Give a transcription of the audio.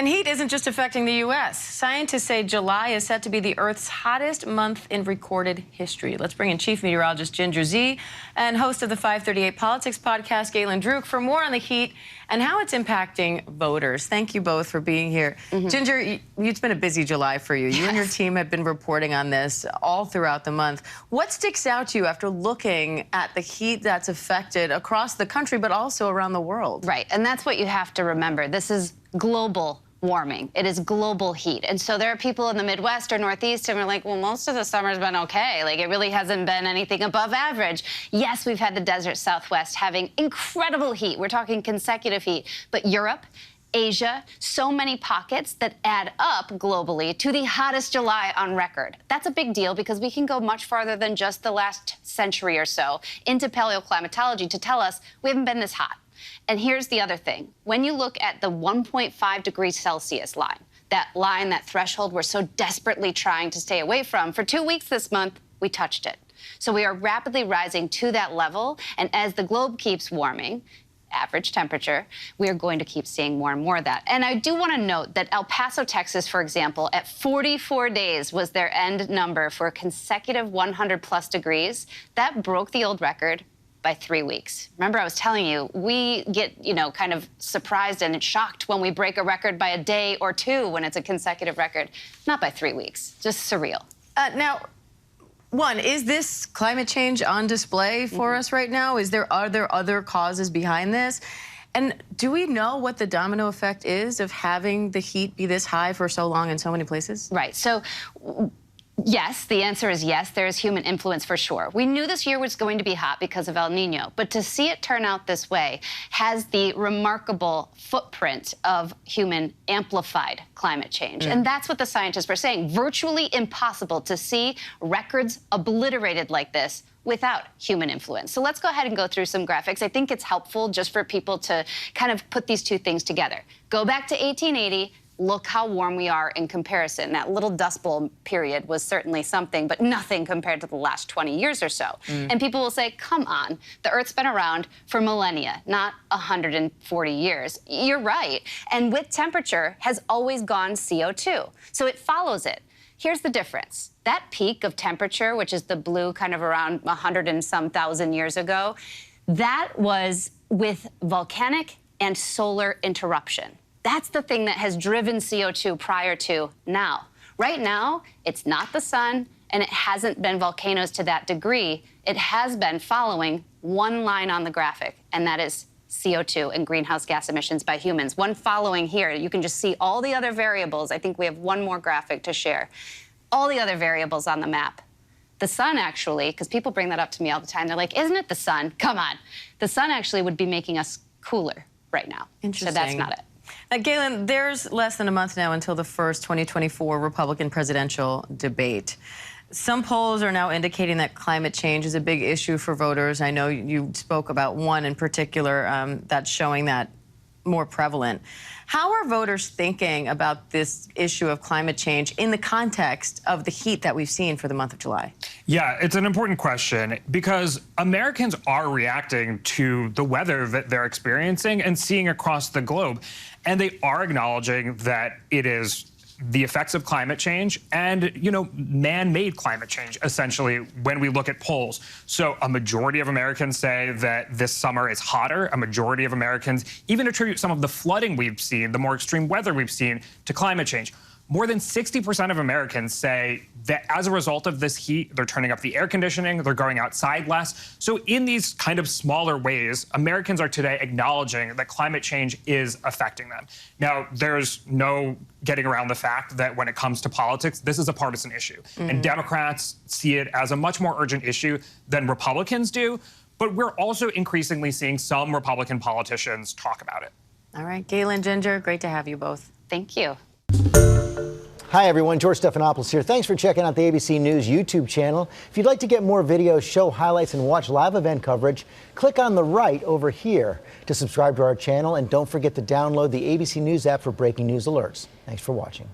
And heat isn't just affecting the U.S. Scientists say July is set to be the Earth's hottest month in recorded history. Let's bring in Chief Meteorologist Ginger Zee and host of the 538 Politics podcast, Galen Druke, for more on the heat and how it's impacting voters. Thank you both for being here. Ginger, it's been a busy July for you. You and your team have been reporting on this all throughout the month. What sticks out to you after looking at the heat that's affected across the country, but also around the world? Right, and that's what you have to remember. This is global warming. It is global heat. And so there are people in the Midwest or Northeast and we're like, well, most of the summer's been okay. Like, it really hasn't been anything above average. Yes, we've had the desert Southwest having incredible heat. We're talking consecutive heat. But Europe, Asia, so many pockets that add up globally to the hottest July on record. That's a big deal because we can go much farther than just the last century or so into paleoclimatology to tell us we haven't been this hot. And here's the other thing. When you look at the 1.5 degrees Celsius line, that threshold we're so desperately trying to stay away from, for 2 weeks this month, we touched it. So we are rapidly rising to that level. And as the globe keeps warming, average temperature, we are going to keep seeing more and more of that. And I do want to note that El Paso, Texas, for example, at 44 days was their end number for a consecutive 100+ degrees. That broke the old record by 3 weeks. Remember, I was telling you, we get, kind of surprised and shocked when we break a record by a day or two when it's a consecutive record. Not by 3 weeks, just surreal. Now, is this climate change on display for us right now? Are there other causes behind this? And do we know what the domino effect is of having the heat be this high for so long in so many places? Right, so yes, the answer is yes, there is human influence for sure. We knew this year was going to be hot because of El Nino, but to see it turn out this way has the remarkable footprint of human amplified climate change. And that's what the scientists were saying. Virtually impossible to see records obliterated like this without human influence. So let's go ahead and go through some graphics. I think it's helpful just for people to kind of put these two things together. Go back to 1880. Look how warm we are in comparison. That little Dust Bowl period was certainly something, but nothing compared to the last 20 years or so. And people will say, come on, the Earth's been around for millennia, not 140 years. You're right. And with temperature has always gone CO2. So it follows it. Here's the difference. That peak of temperature, which is the blue kind of around 100 and some thousand years ago, that was with volcanic and solar interruption. That's the thing that has driven CO2 prior to now. Right now, it's not the sun, and it hasn't been volcanoes to that degree. It has been following one line on the graphic, and that is CO2 and greenhouse gas emissions by humans. One following here, you can just see all the other variables. I think we have one more graphic to share. All the other variables on the map. The sun actually, because people bring that up to me all the time, they're like, isn't it the sun? Come on. The sun actually would be making us cooler right now. Interesting. So that's not it. Now, Galen, there's less than a month now until the first 2024 Republican presidential debate. Some polls are now indicating that climate change is a big issue for voters. I know you spoke about one in particular that's showing that more prevalent. How are voters thinking about this issue of climate change in the context of the heat that we've seen for the month of July? Yeah, it's an important question because Americans are reacting to the weather that they're experiencing and seeing across the globe. And they are acknowledging that it is the effects of climate change and, man-made climate change, essentially, when we look at polls. So a majority of Americans say that this summer is hotter. A majority of Americans even attribute some of the flooding we've seen, the more extreme weather we've seen, to climate change. More than 60% of Americans say that as a result of this heat, they're turning up the air conditioning, they're going outside less. So in these kind of smaller ways, Americans are today acknowledging that climate change is affecting them. Now, there's no getting around the fact that when it comes to politics, this is a partisan issue. And Democrats see it as a much more urgent issue than Republicans do. But we're also increasingly seeing some Republican politicians talk about it. All right, Galen, Ginger, great to have you both. Thank you. Hi, everyone. George Stephanopoulos here. Thanks for checking out the ABC News YouTube channel. If you'd like to get more videos, show highlights, and watch live event coverage, click on the right over here to subscribe to our channel. And don't forget to download the ABC News app for breaking news alerts. Thanks for watching.